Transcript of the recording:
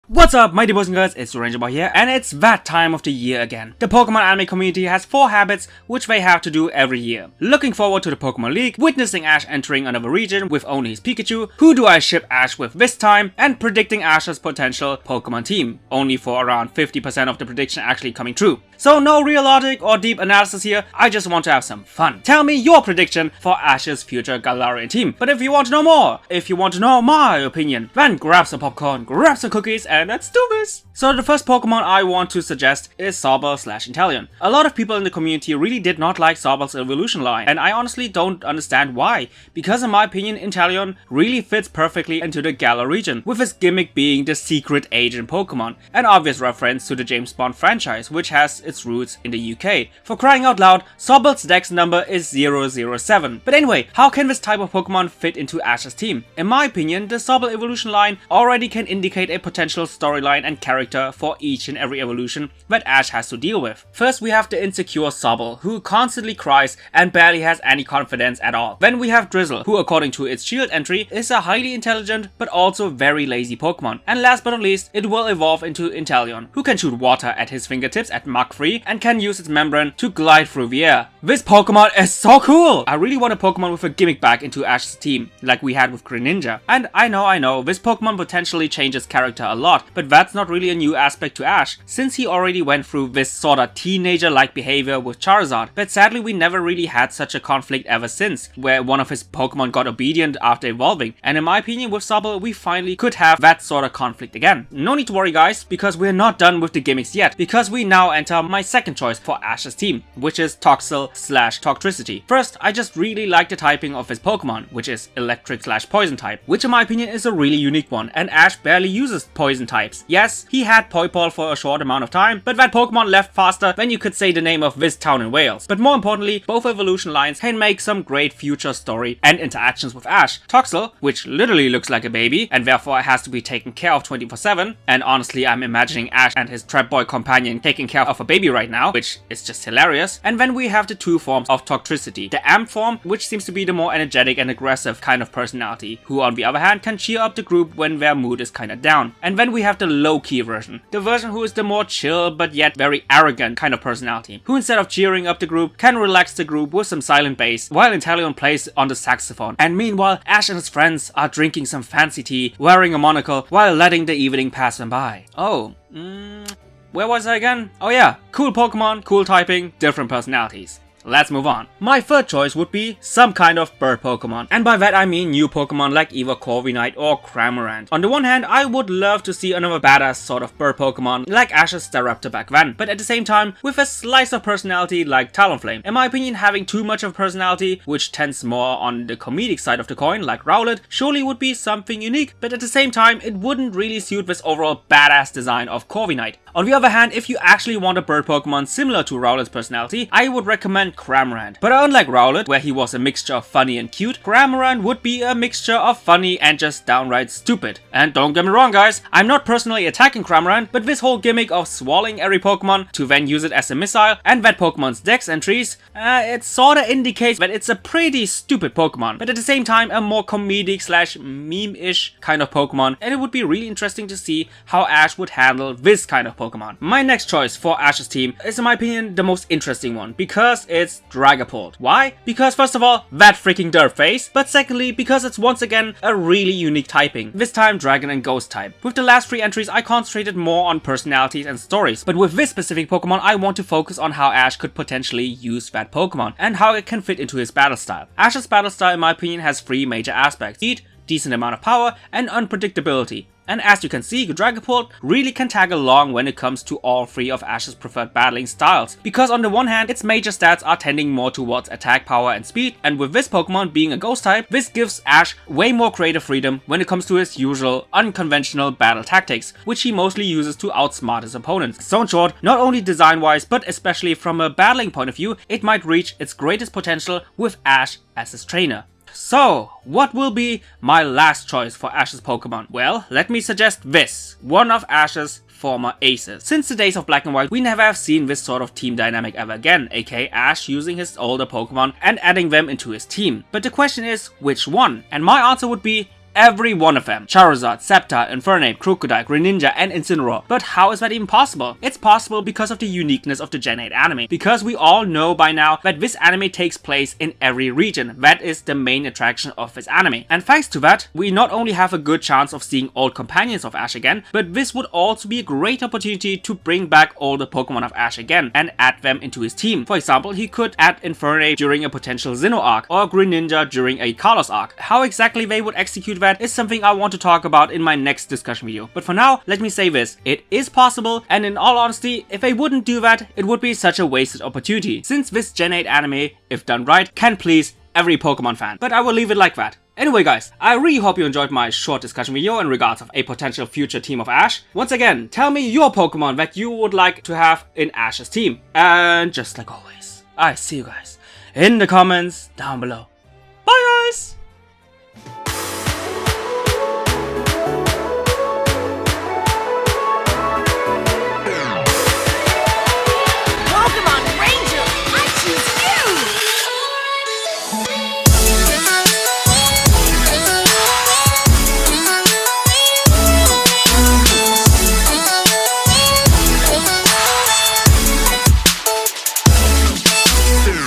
What's up, mighty boys and girls, it's Ranger Boy here, and it's that time of the year again. The Pokemon anime community has 4 habits which they have to do every year. Looking forward to the Pokemon League, witnessing Ash entering another region with only his Pikachu, who do I ship Ash with this time, and predicting Ash's potential Pokemon team, only for around 50% of the prediction actually coming true. So no real logic or deep analysis here, I just want to have some fun. Tell me your prediction for Ash's future Galarian team. But if you want to know more, if you want to know my opinion, then grab some popcorn, grab some cookies, and let's do this! So the first Pokemon I want to suggest is Sabole/Inteleon. A lot of people in the community really did not like Sabole's evolution line, and I honestly don't understand why, because in my opinion Inteleon really fits perfectly into the Galar region, with his gimmick being the secret agent Pokemon, an obvious reference to the James Bond franchise, which has its roots in the UK. For crying out loud, Sabole's dex number is 007. But anyway, how can this type of Pokemon fit into Ash's team? In my opinion, the Sabole evolution line already can indicate a potential storyline and character for each and every evolution that Ash has to deal with. First, we have the insecure Sabole, who constantly cries and barely has any confidence at all. Then we have Drizzle, who according to its shield entry is a highly intelligent but also very lazy Pokemon. And last but not least, it will evolve into Inteleon, who can shoot water at his fingertips at Mach 3 and can use its membrane to glide through the air. This Pokemon is so cool! I really want a Pokemon with a gimmick back into Ash's team, like we had with Greninja. And I know, this Pokemon potentially changes character a lot, but that's not really a new aspect to Ash, since he already went through this sorta teenager-like behavior with Charizard, but sadly we never really had such a conflict ever since, where one of his Pokemon got obedient after evolving, and in my opinion with Sabole we finally could have that sort of conflict again. No need to worry guys, because we're not done with the gimmicks yet, because we now enter my second choice for Ash's team, which is Toxel/Toxtricity. First, I just really like the typing of his Pokemon, which is electric/poison type, which in my opinion is a really unique one, and Ash barely uses poison types. Yes, he had Poipole for a short amount of time, but that Pokemon left faster than you could say the name of this town in Wales. But more importantly, both evolution lines can make some great future story and interactions with Ash. Toxel, which literally looks like a baby, and therefore has to be taken care of 24/7, and honestly I'm imagining Ash and his trap boy companion taking care of a baby right now, which is just hilarious. And then we have the two forms of Toxtricity. The Amp form, which seems to be the more energetic and aggressive kind of personality, who on the other hand can cheer up the group when their mood is kinda down. And then we have the low-key version, the version who is the more chill but yet very arrogant kind of personality, who instead of cheering up the group can relax the group with some silent bass while Inteleon plays on the saxophone. And meanwhile, Ash and his friends are drinking some fancy tea, wearing a monocle while letting the evening pass them by. Where was I again? Oh yeah, cool Pokemon, cool typing, different personalities. Let's move on. My third choice would be some kind of bird Pokemon, and by that I mean new Pokemon like either Corviknight or Cramorant. On the one hand, I would love to see another badass sort of bird Pokemon like Ash's Staraptor back then, but at the same time with a slice of personality like Talonflame. In my opinion, having too much of personality, which tends more on the comedic side of the coin like Rowlet, surely would be something unique, but at the same time it wouldn't really suit this overall badass design of Corviknight. On the other hand, if you actually want a bird Pokemon similar to Rowlet's personality, I would recommend Cramorant. But unlike Rowlet, where he was a mixture of funny and cute, Cramorant would be a mixture of funny and just downright stupid. And don't get me wrong guys, I'm not personally attacking Cramorant, but this whole gimmick of swallowing every Pokemon to then use it as a missile, and that Pokemon's dex entries, it sorta indicates that it's a pretty stupid Pokemon, but at the same time a more comedic/meme-ish kind of Pokemon, and it would be really interesting to see how Ash would handle this kind of Pokemon. My next choice for Ash's team is in my opinion the most interesting one, because it's Dragapult. Why? Because first of all, that freaking derp face, but secondly because it's once again a really unique typing, this time Dragon and Ghost type. With the last 3 entries I concentrated more on personalities and stories, but with this specific Pokemon I want to focus on how Ash could potentially use that Pokemon and how it can fit into his battle style. Ash's battle style in my opinion has 3 major aspects: speed, decent amount of power, and unpredictability. And as you can see, Dragapult really can tag along when it comes to all 3 of Ash's preferred battling styles, because on the one hand its major stats are tending more towards attack power and speed, and with this Pokemon being a ghost type, this gives Ash way more creative freedom when it comes to his usual unconventional battle tactics, which he mostly uses to outsmart his opponents. So in short, not only design wise but especially from a battling point of view, it might reach its greatest potential with Ash as his trainer. So, what will be my last choice for Ash's Pokemon? Well, let me suggest this, one of Ash's former aces. Since the days of Black and White, we never have seen this sort of team dynamic ever again, aka Ash using his older Pokemon and adding them into his team. But the question is, which one? And my answer would be every one of them. Charizard, Sceptile, Infernape, Crocodile, Greninja, and Incineroar. But how is that even possible? It's possible because of the uniqueness of the Gen 8 anime. Because we all know by now that this anime takes place in every region. That is the main attraction of this anime. And thanks to that, we not only have a good chance of seeing old companions of Ash again, but this would also be a great opportunity to bring back all the Pokemon of Ash again and add them into his team. For example, he could add Infernape during a potential Sinnoh arc or Greninja during a Kalos arc. How exactly they would execute that is something I want to talk about in my next discussion video. But for now, let me say this, it is possible, and in all honesty, if they wouldn't do that, it would be such a wasted opportunity, since this Gen 8 anime, if done right, can please every Pokemon fan. But I will leave it like that. Anyway guys, I really hope you enjoyed my short discussion video in regards of a potential future team of Ash. Once again, tell me your Pokemon that you would like to have in Ash's team. And just like always, I see you guys in the comments down below. Bye guys!